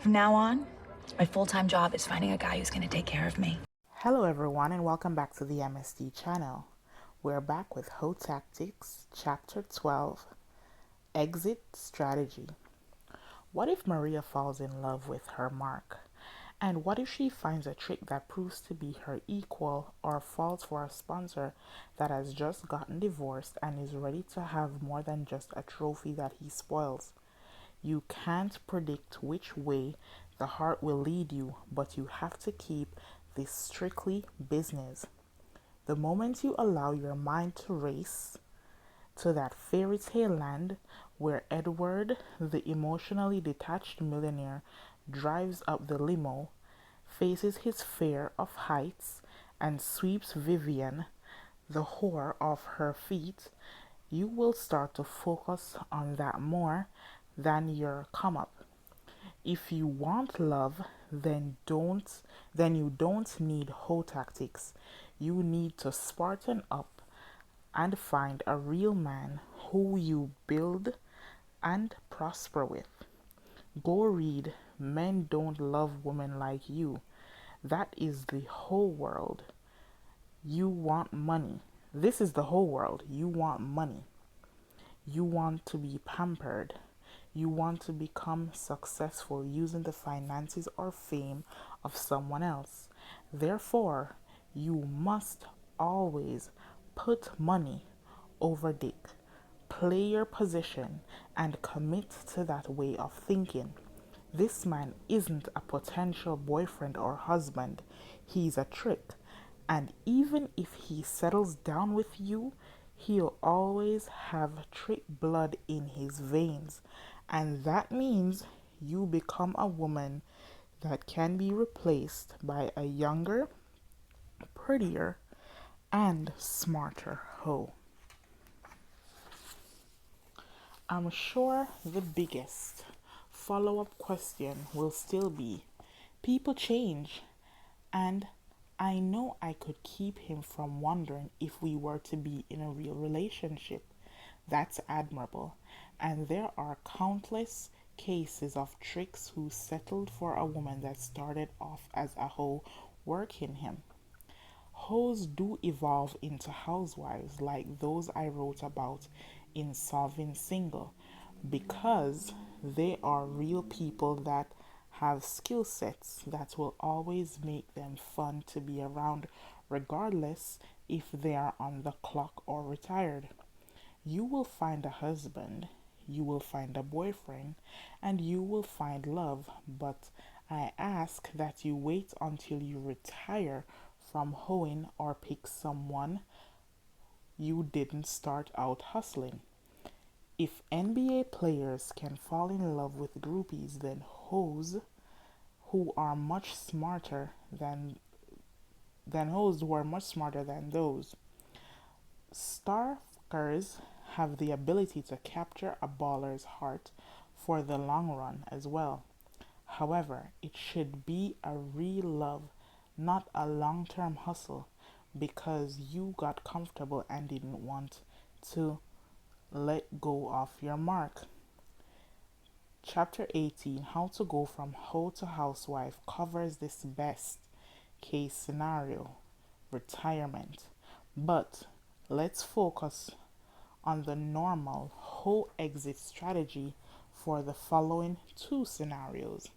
From now on, my full-time job is finding a guy who's going to take care of me. Hello everyone and welcome back to the MSD channel. We're back with Hoe Tactics, Chapter 12, Exit Strategy. What if Maria falls in love with her Mark? And what if she finds a trick that proves to be her equal or falls for a sponsor that has just gotten divorced and is ready to have more than just a trophy that he spoils? You can't predict which way the heart will lead you, but you have to keep this strictly business. The moment you allow your mind to race to that fairy tale land where Edward, the emotionally detached millionaire, drives up the limo, faces his fear of heights, and sweeps Vivian, the whore, off her feet, you will start to focus on that more than your come up. If you want love, then you don't need hoe tactics. You need to spartan up and find a real man who you build and prosper with. Go read Men Don't Love Women Like You. That is the whole world. You want money. This is the whole world. You want money. You want to be pampered. You want to become successful using the finances or fame of someone else. Therefore, you must always put money over dick. Play your position and commit to that way of thinking. This man isn't a potential boyfriend or husband. He's a trick. And even if he settles down with you, he'll always have trick blood in his veins. And that means you become a woman that can be replaced by a younger, prettier, and smarter hoe. I'm sure the biggest follow up question will still be people change, and I know I could keep him from wondering if we were to be in a real relationship. That's admirable. And there are countless cases of tricks who settled for a woman that started off as a hoe working him. Hoes do evolve into housewives like those I wrote about in Solving Single because they are real people that have skill sets that will always make them fun to be around, regardless if they are on the clock or retired. You will find a husband, you will find a boyfriend, and you will find love, but I ask that you wait until you retire from hoeing or pick someone you didn't start out hustling. If NBA players can fall in love with groupies, then hoes who are much smarter than hoes who are much smarter than those. Stalkers have the ability to capture a baller's heart for the long run as well. However, it should be a real love, not a long term hustle because you got comfortable and didn't want to let go of your mark. Chapter 18, How to Go from Hoe to Housewife, covers this best case scenario, retirement. But let's focus on the normal hoe exit strategy for the following two scenarios.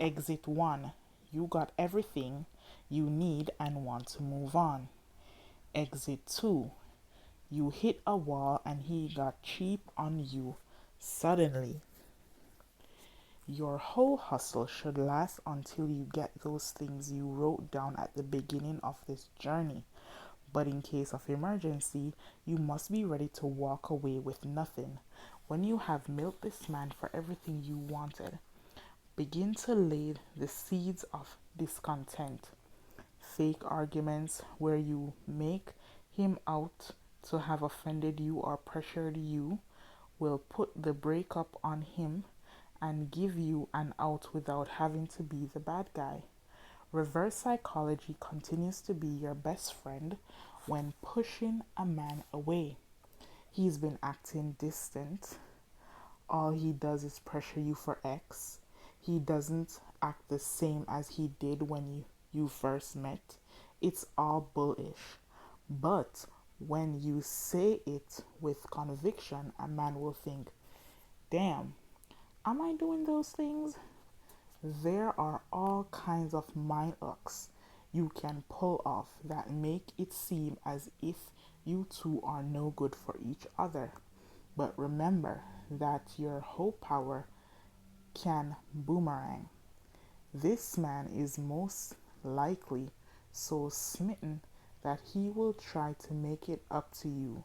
Exit 1, you got everything you need and want to move on. Exit 2, you hit a wall and he got cheap on you suddenly. Your whole hustle should last until you get those things you wrote down at the beginning of this journey. But in case of emergency, you must be ready to walk away with nothing. When you have milked this man for everything you wanted, begin to lay the seeds of discontent. Fake arguments where you make him out to have offended you or pressured you will put the breakup on him and give you an out without having to be the bad guy. Reverse psychology continues to be your best friend when pushing a man away. He's been acting distant. All he does is pressure you for X. he doesn't act the same as he did when you first met, it's all bullish. But when you say it with conviction, a man will think, damn, am I doing those things? There are all kinds of mind hooks you can pull off that make it seem as if you two are no good for each other. But remember that your hope power can boomerang. This man is most likely so smitten that he will try to make it up to you,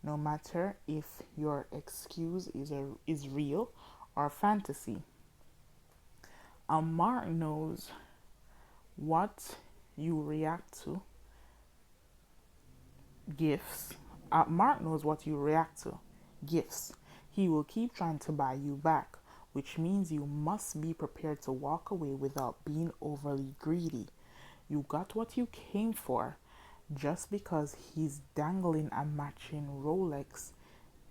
no matter if your excuse is real or fantasy. Mark knows what you react to. Gifts. Mark knows what you react to. Gifts. He will keep trying to buy you back, which means you must be prepared to walk away without being overly greedy. You got what you came for. Just because he's dangling a matching Rolex,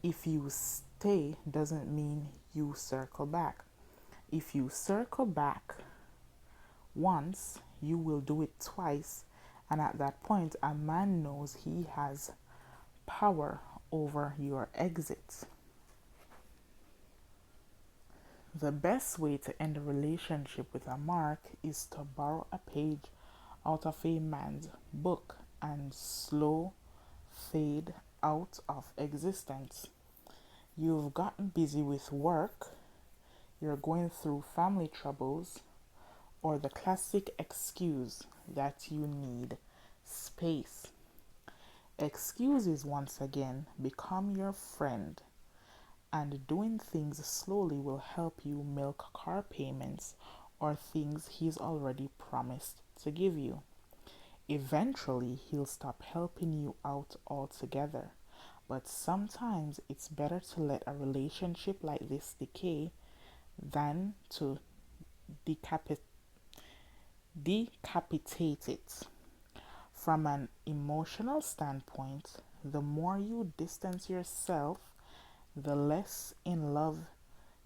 if you stay, doesn't mean you circle back. If you circle back once, you will do it twice, and at that point, a man knows he has power over your exit. The best way to end a relationship with a Mark is to borrow a page out of a man's book and slow fade out of existence. You've gotten busy with work, you're going through family troubles, or the classic excuse that you need space. Excuses once again become your friend, and doing things slowly will help you milk car payments or things he's already promised to give you. Eventually, he'll stop helping you out altogether. But sometimes it's better to let a relationship like this decay than to decapitate it. From an emotional standpoint, the more you distance yourself, the less in love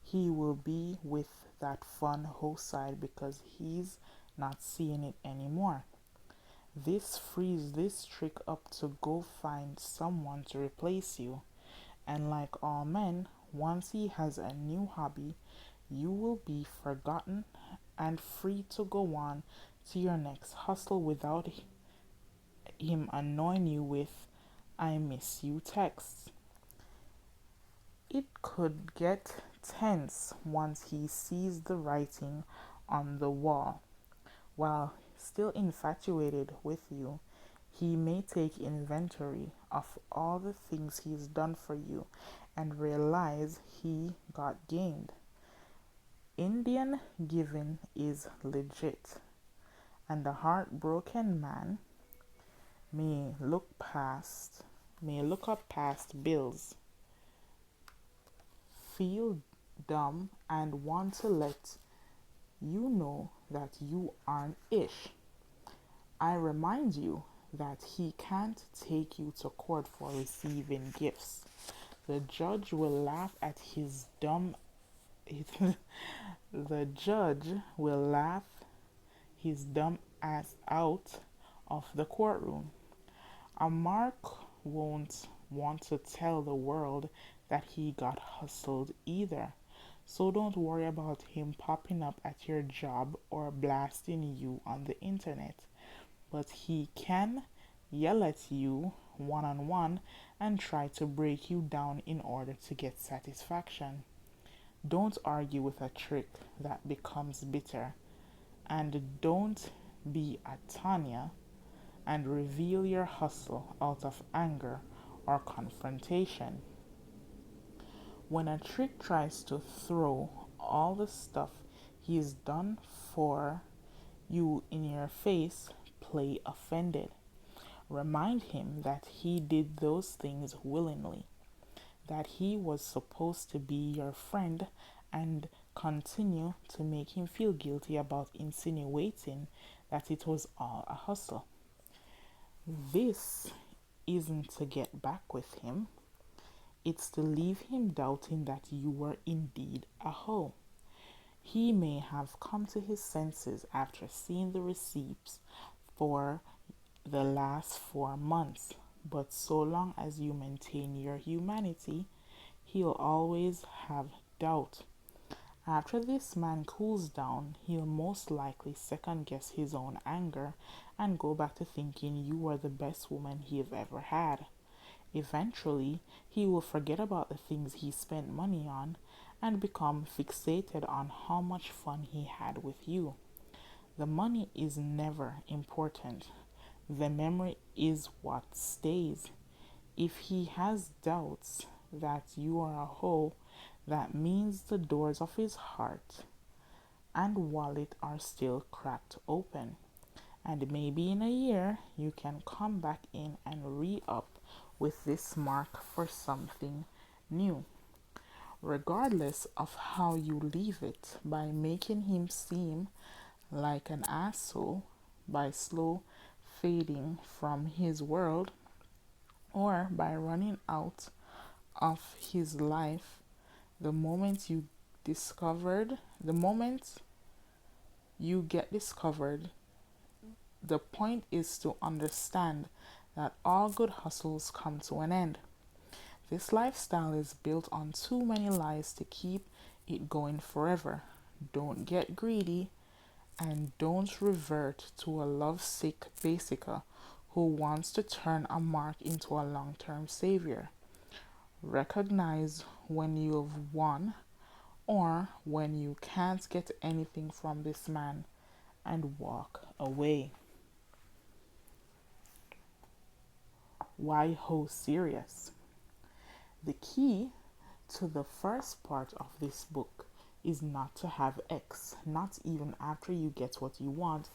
he will be with that fun host side because he's not seeing it anymore. This frees this trick up to go find someone to replace you. And like all men, once he has a new hobby, you will be forgotten and free to go on to your next hustle without him annoying you with "I miss you" texts. It could get tense once he sees the writing on the wall. While still infatuated with you, he may take inventory of all the things he's done for you and realize he got gamed. Indian giving is legit, and a heartbroken man may look up past bills, feel dumb, and want to let you know that you aren't ish. I remind you that he can't take you to court for receiving gifts. The judge will laugh at his dumb the judge will laugh his dumb ass out of the courtroom. A Mark won't want to tell the world that he got hustled either. So don't worry about him popping up at your job or blasting you on the internet. But he can yell at you one on one and try to break you down in order to get satisfaction. Don't argue with a trick that becomes bitter. And don't be a Tanya and reveal your hustle out of anger or confrontation. When a trick tries to throw all the stuff he's done for you in your face, play offended. Remind him that he did those things willingly, that he was supposed to be your friend, and continue to make him feel guilty about insinuating that it was all a hustle. This isn't to get back with him, it's to leave him doubting that you were indeed a hoe. He may have come to his senses after seeing the receipts for the last 4 months, but so long as you maintain your humanity, he'll always have doubt. After this man cools down, he'll most likely second guess his own anger and go back to thinking you were the best woman he've ever had. Eventually, he will forget about the things he spent money on and become fixated on how much fun he had with you. The money is never important. The memory is what stays. If he has doubts that you are a hoe, that means the doors of his heart and wallet are still cracked open. And maybe in a year you can come back in and re up with this mark for something new. Regardless of how you leave it, by making him seem like an asshole, by slow fading from his world, or by running out of his life the moment you the moment you get discovered. The point is to understand that all good hustles come to an end. This lifestyle is built on too many lies to keep it going forever. Don't get greedy and don't revert to a lovesick basica who wants to turn a mark into a long-term savior. Recognize when you've won or when you can't get anything from this man and walk away. Why ho serious? The key to the first part of this book is not to have X, not even after you get what you want,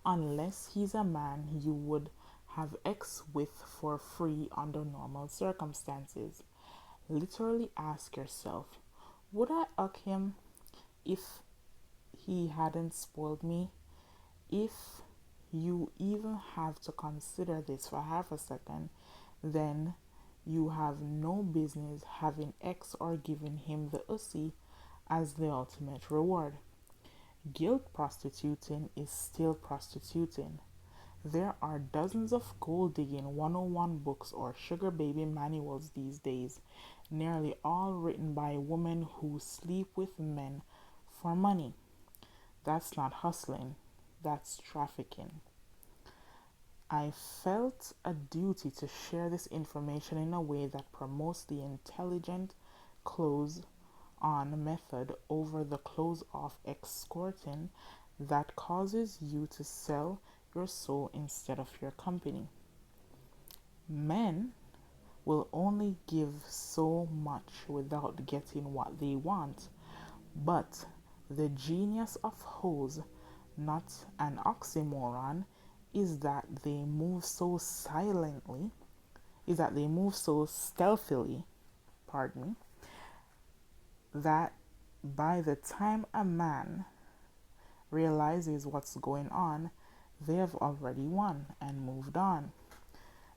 unless he's a man you would have X with for free under normal circumstances. Literally ask yourself, would I hug him if he hadn't spoiled me? If you even have to consider this for half a second, then you have no business having X or giving him the ussy as the ultimate reward. Guilt prostituting is still prostituting. There are dozens of gold digging 101 books or sugar baby manuals these days, nearly all written by women who sleep with men for money. That's not hustling, that's trafficking. I felt a duty to share this information in a way that promotes the intelligent close on method over the close off escorting that causes you to sell your soul instead of your company. Men will only give so much without getting what they want, but the genius of hoes, not an oxymoron, is that they move so silently, is that they move so stealthily, pardon me, that by the time a man realizes what's going on, they have already won and moved on.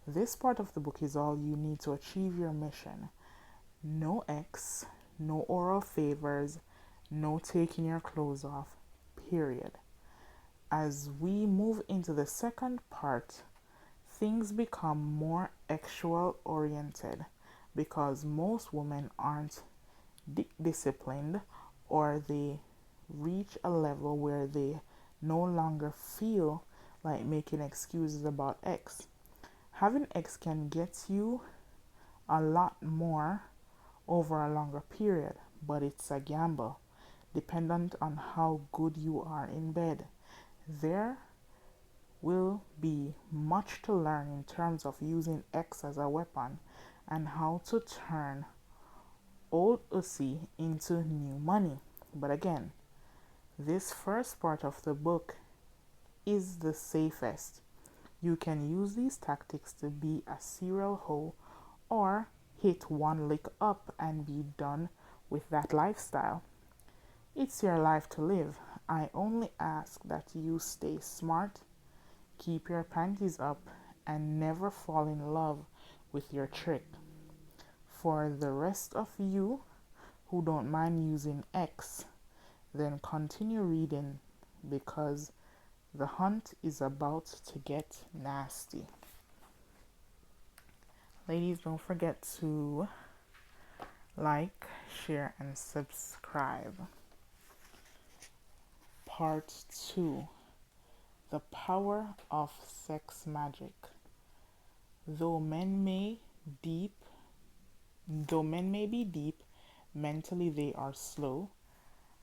This part of the book is all you need to achieve your mission. No X, no oral favors, no taking your clothes off, period. As we move into the second part, things become more actual oriented because most women aren't disciplined or they reach a level where they no longer feel like making excuses about X. Having X can get you a lot more over a longer period, but it's a gamble, dependent on how good you are in bed. There will be much to learn in terms of using X as a weapon and how to turn old ussy into new money. But again, this first part of the book is the safest. You can use these tactics to be a serial hoe or hit one lick up and be done with that lifestyle. It's your life to live. I only ask that you stay smart, keep your panties up, and never fall in love with your trick. For the rest of you who don't mind using X, then continue reading because the hunt is about to get nasty. Ladies, don't forget to like, share, and subscribe. Part 2: The Power of Sex Magic. Though men may deep, though men may be deep, mentally they are slow.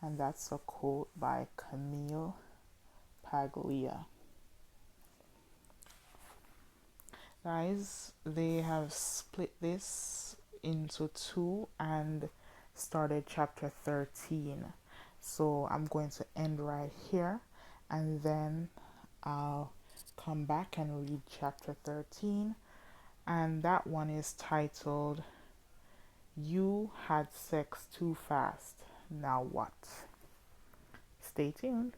And that's a quote by Camille Paglia. Guys, they have split this into two and started chapter 13. So I'm going to end right here and then I'll come back and read chapter 13. And that one is titled, You Had Sex Too Fast. Now what? Stay tuned.